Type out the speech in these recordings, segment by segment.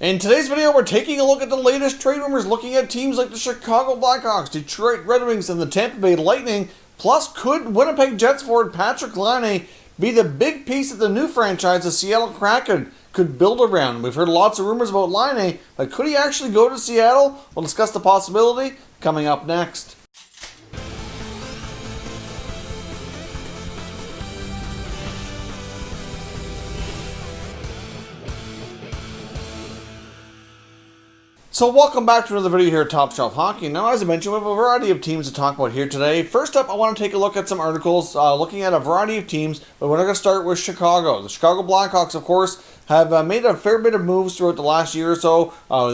In today's video, we're taking a look at the latest trade rumors, looking at teams like the Chicago Blackhawks, Detroit Red Wings, and the Tampa Bay Lightning. Plus, could Winnipeg Jets forward Patrik Laine be the big piece that the new franchise, the Seattle Kraken, could build around? We've heard lots of rumors about Laine, but could he actually go to Seattle? We'll discuss the possibility coming up next. So welcome back to another video here at Top Shelf Hockey. Now, as I mentioned, we have a variety of teams to talk about here today. First up, I want to take a look at some articles looking at a variety of teams, but we're going to start with Chicago. The Chicago Blackhawks, of course, have made a fair bit of moves throughout the last year or so.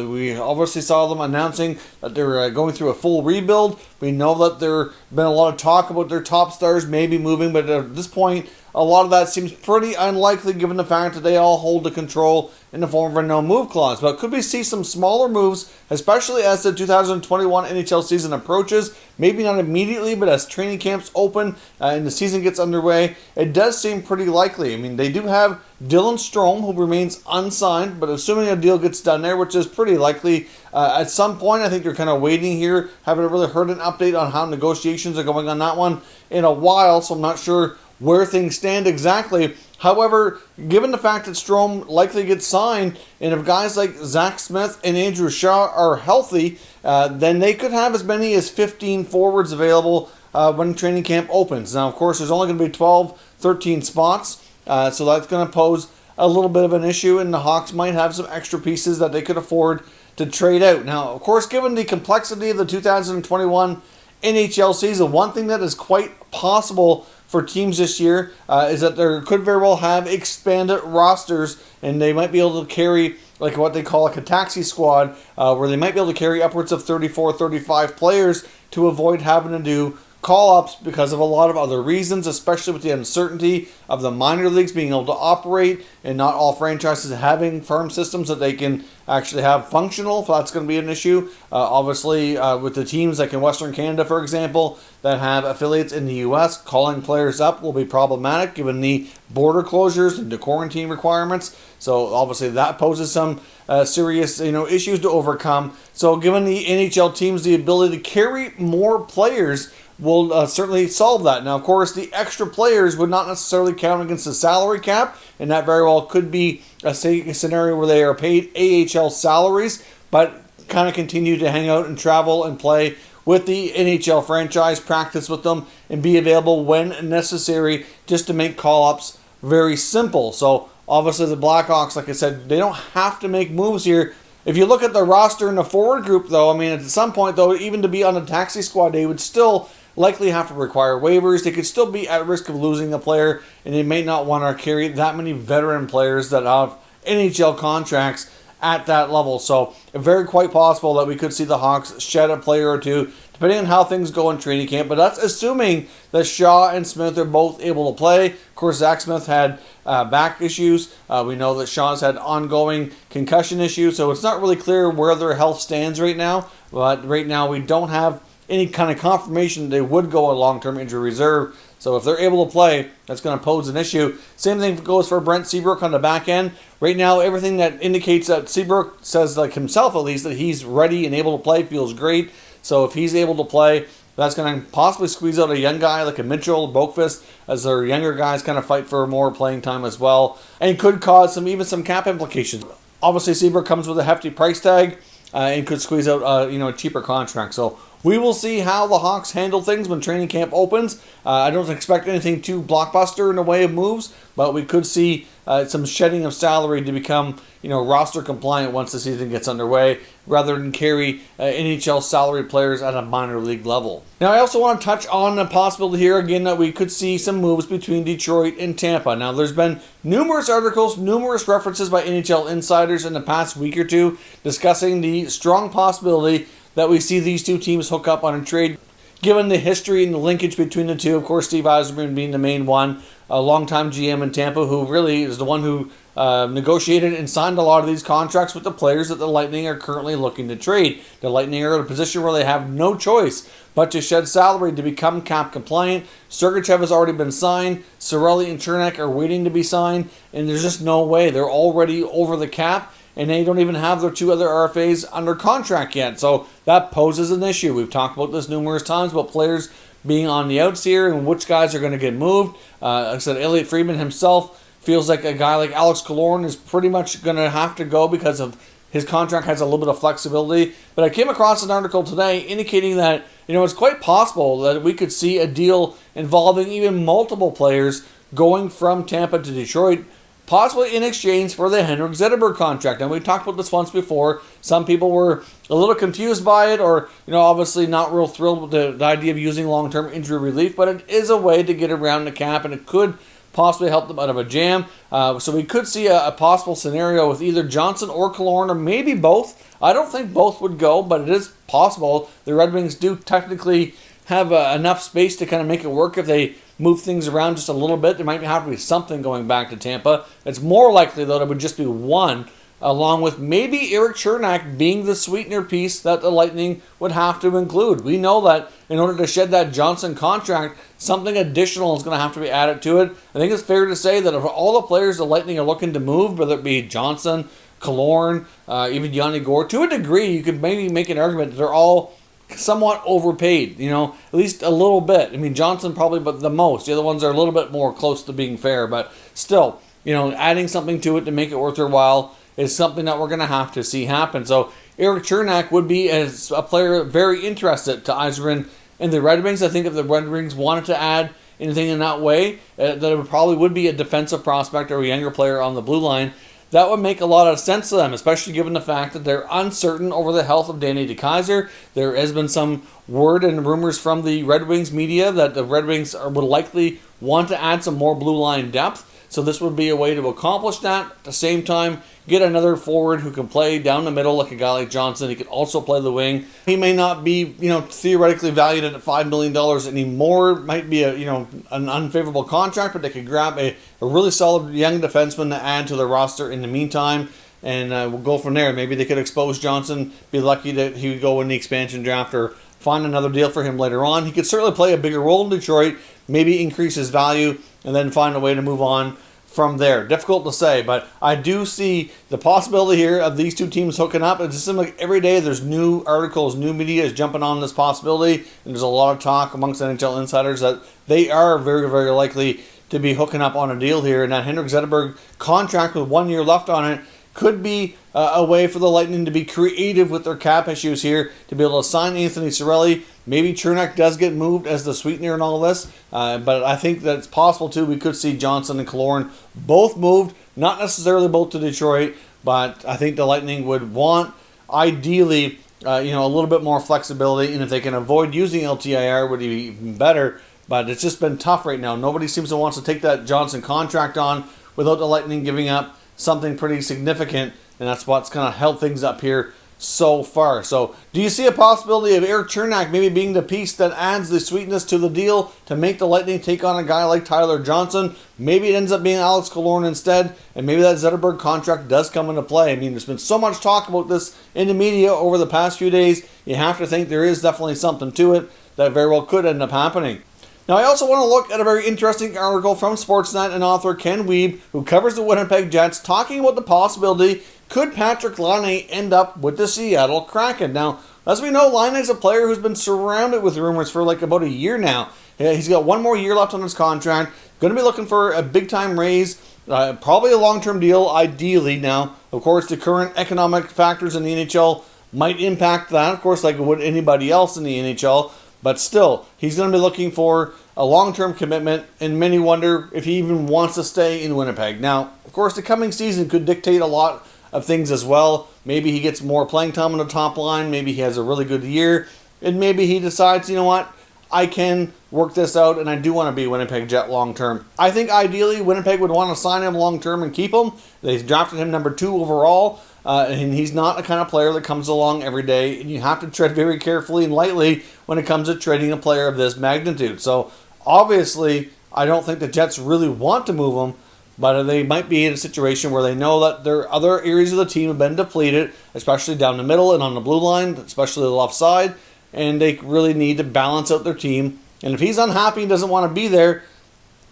We obviously saw them announcing that they're going through a full rebuild. We know that there's been a lot of talk about their top stars maybe moving, but at this point, a lot of that seems pretty unlikely given the fact that they all hold the control in the form of a no-move clause. But could we see some smaller moves, especially as the 2021 NHL season approaches? Maybe not immediately, but as training camps open and the season gets underway, it does seem pretty likely. I mean, they do have Dylan Strome, who remains unsigned, but assuming a deal gets done there, which is pretty likely, at some point, I think they're kind of waiting here. Haven't really heard an update on how negotiations are going on that one in a while, so I'm not sure where things stand exactly. However, given the fact that Strome likely gets signed, and if guys like Zach Smith and Andrew Shaw are healthy, then they could have as many as 15 forwards available when training camp opens. Now, of course, there's only going to be 12, 13 spots, so that's going to pose a little bit of an issue, and the Hawks might have some extra pieces that they could afford to trade out. Now, of course, given the complexity of the 2021 NHL season, one thing that is quite possible for teams this year is that they could very well have expanded rosters, and they might be able to carry like what they call like a taxi squad, where they might be able to carry upwards of 34, 35 players to avoid having to do call-ups because of a lot of other reasons, especially with the uncertainty of the minor leagues being able to operate and not all franchises having farm systems that they can actually have functional. If that's going to be an issue. Obviously, with the teams like in Western Canada, for example, that have affiliates in the U.S., calling players up will be problematic given the border closures and the quarantine requirements. So obviously that poses some serious issues to overcome. So given the NHL teams the ability to carry more players will certainly solve that. Now, of course, the extra players would not necessarily count against the salary cap, and that very well could be a scenario where they are paid AHL salaries, but kind of continue to hang out and travel and play with the NHL franchise, practice with them, and be available when necessary just to make call-ups very simple. So, obviously, the Blackhawks, like I said, they don't have to make moves here. If you look at the roster in the forward group, though, I mean, at some point, though, even to be on the taxi squad, they would still likely have to require waivers. They could still be at risk of losing a player, and they may not want to carry that many veteran players that have NHL contracts at that level. So, very quite possible that we could see the Hawks shed a player or two, depending on how things go in training camp. But that's assuming that Shaw and Smith are both able to play. Of course, Zach Smith had back issues. We know that Shaw's had ongoing concussion issues, so it's not really clear where their health stands right now. But right now, we don't have any kind of confirmation they would go on long-term injury reserve. So if they're able to play, that's going to pose an issue. Same thing goes for Brent Seabrook on the back end. Right now, everything that indicates that Seabrook says, like himself at least, that he's ready and able to play feels great. So if he's able to play, that's going to possibly squeeze out a young guy like a Mitchell, Boakfist, as their younger guys kind of fight for more playing time as well. And could cause even some cap implications. Obviously, Seabrook comes with a hefty price tag and could squeeze out a cheaper contract. So we will see how the Hawks handle things when training camp opens. I don't expect anything too blockbuster in the way of moves, but we could see some shedding of salary to become roster compliant once the season gets underway, rather than carry NHL salary players at a minor league level. Now, I also want to touch on the possibility here again that we could see some moves between Detroit and Tampa. Now, there's been numerous articles, numerous references by NHL insiders in the past week or two discussing the strong possibility that we see these two teams hook up on a trade. Given the history and the linkage between the two, of course, Steve Yzerman being the main one, a longtime GM in Tampa who really is the one who negotiated and signed a lot of these contracts with the players that the Lightning are currently looking to trade. The Lightning are in a position where they have no choice but to shed salary to become cap compliant. Sergachev has already been signed. Cirelli and Chernak are waiting to be signed, and there's just no way. They're already over the cap, and they don't even have their 2 other RFAs under contract yet. So that poses an issue. We've talked about this numerous times about players being on the outs here and which guys are going to get moved. Like I said, Elliot Friedman himself feels like a guy like Alex Killorn is pretty much going to have to go because of his contract has a little bit of flexibility. But I came across an article today indicating that, it's quite possible that we could see a deal involving even multiple players going from Tampa to Detroit, possibly in exchange for the Henrik Zetterberg contract. And we talked about this once before. Some people were a little confused by it, or, obviously not real thrilled with the idea of using long-term injury relief, but it is a way to get around the cap, and it could possibly help them out of a jam. So we could see a possible scenario with either Johnson or Killorn, or maybe both. I don't think both would go, but it is possible. The Red Wings do technically have enough space to kind of make it work if they move things around just a little bit. There might have to be something going back to Tampa. It's more likely, though, that it would just be one, along with maybe Erik Chernak being the sweetener piece that the Lightning would have to include. We know that in order to shed that Johnson contract, something additional is going to have to be added to it. I think it's fair to say that of all the players the Lightning are looking to move, whether it be Johnson, Killorn, even Yanni Gourde, to a degree, you could maybe make an argument that they're all somewhat overpaid, at least a little bit. I mean, Johnson probably, but the most. The other ones are a little bit more close to being fair, but still, adding something to it to make it worth their while is something that we're going to have to see happen. So Erik Chernak would be, as a player, very interested to Yzerman and the Red Wings. I think if the Red Wings wanted to add anything in that way, that it probably would be a defensive prospect or a younger player on the blue line. That would make a lot of sense to them, especially given the fact that they're uncertain over the health of Danny DeKeyser. There has been some word and rumors from the Red Wings media that the Red Wings would likely want to add some more blue line depth. So this would be a way to accomplish that. At the same time, get another forward who can play down the middle like a guy like Johnson. He could also play the wing. He may not be, theoretically valued at $5 million anymore. It might be an unfavorable contract, but they could grab a really solid young defenseman to add to the roster in the meantime. And we'll go from there. Maybe they could expose Johnson, be lucky that he would go in the expansion draft, or find another deal for him later on. He could certainly play a bigger role in Detroit, maybe increase his value, and then find a way to move on from there. Difficult to say, but I do see the possibility here of these two teams hooking up. It just seems like every day there's new articles, new media is jumping on this possibility, and there's a lot of talk amongst NHL insiders that they are very, very likely to be hooking up on a deal here, and that Henrik Zetterberg contract with 1 year left on it could be a way for the Lightning to be creative with their cap issues here, to be able to sign Anthony Cirelli. Maybe Chernak does get moved as the sweetener in all this, but I think that it's possible too. We could see Johnson and Killorn both moved, not necessarily both to Detroit, but I think the Lightning would want, ideally, a little bit more flexibility, and if they can avoid using LTIR, would be even better. But it's just been tough right now. Nobody seems to want to take that Johnson contract on without the Lightning giving up something pretty significant, and that's what's kind of held things up here so far. So do you see a possibility of Erik Chernak maybe being the piece that adds the sweetness to the deal to make the Lightning take on a guy like Tyler Johnson? Maybe it ends up being Alex Killorn instead, and maybe that Zetterberg contract does come into play. I mean, there's been so much talk about this in the media over the past few days. You have to think there is definitely something to it that very well could end up happening. Now, I also want to look at a very interesting article from Sportsnet and author Ken Wiebe, who covers the Winnipeg Jets, talking about the possibility, could Patrik Laine end up with the Seattle Kraken? Now, as we know, Laine is a player who's been surrounded with rumors for like about a year now. He's got 1 more year left on his contract, going to be looking for a big-time raise, probably a long-term deal, ideally. Now, of course, the current economic factors in the NHL might impact that, of course, like it would anybody else in the NHL. But still, he's going to be looking for a long-term commitment, and many wonder if he even wants to stay in Winnipeg. Now, of course, the coming season could dictate a lot of things as well. Maybe he gets more playing time on the top line. Maybe he has a really good year. And maybe he decides, you know what, I can work this out, and I do want to be a Winnipeg Jet long-term. I think ideally Winnipeg would want to sign him long-term and keep him. They drafted him number 2 overall. And he's not the kind of player that comes along every day. And you have to tread very carefully and lightly when it comes to trading a player of this magnitude. So, obviously, I don't think the Jets really want to move him. But they might be in a situation where they know that their other areas of the team have been depleted, especially down the middle and on the blue line, especially the left side. And they really need to balance out their team. And if he's unhappy and doesn't want to be there,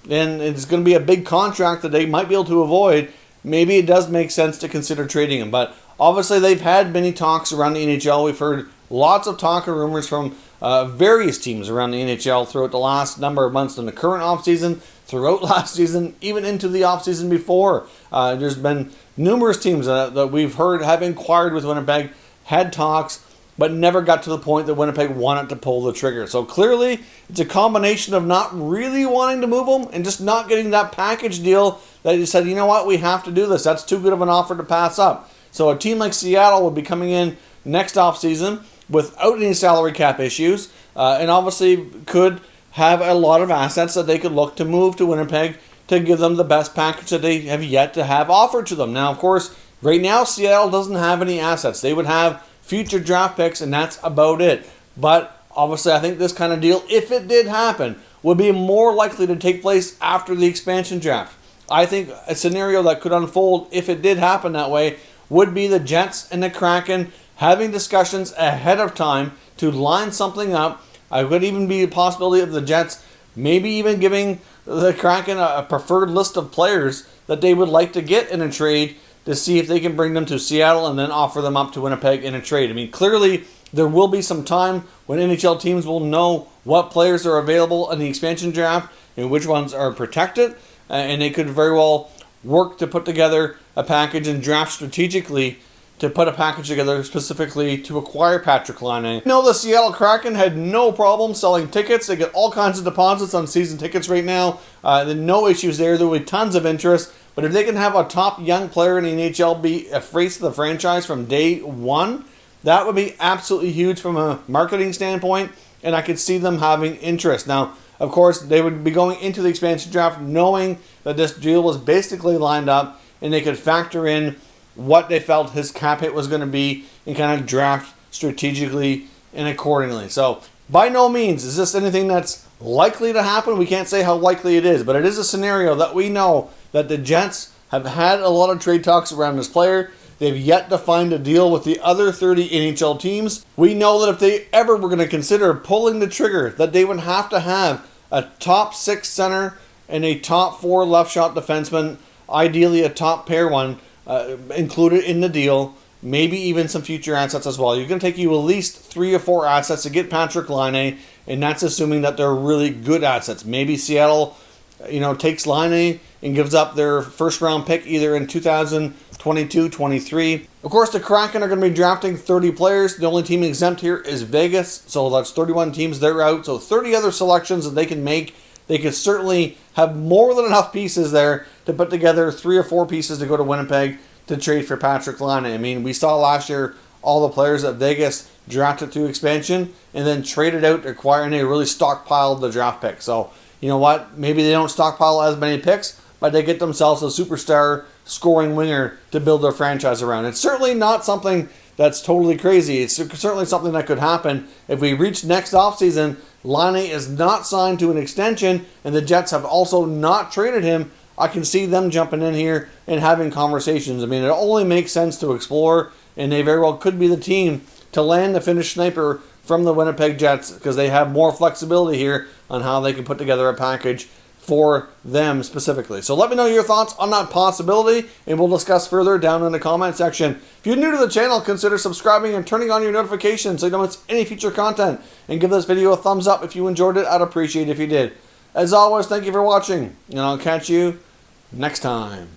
then it's going to be a big contract that they might be able to avoid. maybe it does make sense to consider trading him. But obviously they've had many talks around the NHL. We've heard lots of talk and rumors from various teams around the NHL throughout the last number of months in the current offseason, throughout last season, even into the offseason before. There's been numerous teams that we've heard have inquired with Winnipeg, had talks, but never got to the point that Winnipeg wanted to pull the trigger. So clearly, it's a combination of not really wanting to move them and just not getting that package deal that you said, you know what, we have to do this. That's too good of an offer to pass up. So a team like Seattle would be coming in next offseason without any salary cap issues, and obviously could have a lot of assets that they could look to move to Winnipeg to give them the best package that they have yet to have offered to them. Now, of course, right now, Seattle doesn't have any assets. They would have future draft picks, and that's about it. But obviously, I think this kind of deal, if it did happen, would be more likely to take place after the expansion draft. I think a scenario that could unfold, if it did happen that way, would be the Jets and the Kraken having discussions ahead of time to line something up. I could even be a possibility of the Jets maybe even giving the Kraken a preferred list of players that they would like to get in a trade to see if they can bring them to Seattle and then offer them up to Winnipeg in a trade. I mean, clearly there will be some time when NHL teams will know what players are available in the expansion draft and which ones are protected, and they could very well work to put together a package and draft strategically to put a package together specifically to acquire Patrik Laine. You know, the Seattle Kraken had no problem selling tickets. They get all kinds of deposits on season tickets right now. No issues there. There will be tons of interest. But if they can have a top young player in the NHL be a face of the franchise from day one, that would be absolutely huge from a marketing standpoint, and I could see them having interest. Now, of course, they would be going into the expansion draft knowing that this deal was basically lined up, and they could factor in what they felt his cap hit was going to be and kind of draft strategically and accordingly. So, by no means is this anything that's likely to happen. We can't say how likely it is, but it is a scenario that we know that the Jets have had a lot of trade talks around this player. They've yet to find a deal with the other 30 NHL teams. We know that if they ever were going to consider pulling the trigger, that they would have to have a top 6 center and a top 4 left shot defenseman, ideally a top pair one, included in the deal, maybe even some future assets as well. You're going to take you at least 3 or 4 assets to get Patrik Laine, and that's assuming that they're really good assets. Maybe Seattle, takes Laine and gives up their first round pick either in 2022-23. Of course, the Kraken are going to be drafting 30 players. The only team exempt here is Vegas, so that's 31 teams. They're out, so 30 other selections that they can make. They could certainly have more than enough pieces there to put together 3 or 4 pieces to go to Winnipeg to trade for Patrik Laine. I mean, we saw last year all the players that Vegas drafted through expansion and then traded out, acquiring, they really stockpiled the draft pick. So, you know what? Maybe they don't stockpile as many picks, but they get themselves a superstar scoring winger to build their franchise around. It's certainly not something that's totally crazy. It's certainly something that could happen. If we reach next offseason, Laine is not signed to an extension, and the Jets have also not traded him, I can see them jumping in here and having conversations. I mean, it only makes sense to explore, and they very well could be the team to land the Finnish sniper from the Winnipeg Jets because they have more flexibility here on how they can put together a package for them specifically. So let me know your thoughts on that possibility, and we'll discuss further down in the comment section. If you're new to the channel, consider subscribing and turning on your notifications so you don't miss any future content. And give this video a thumbs up if you enjoyed it. I'd appreciate it if you did. As always, thank you for watching, and I'll catch you next time.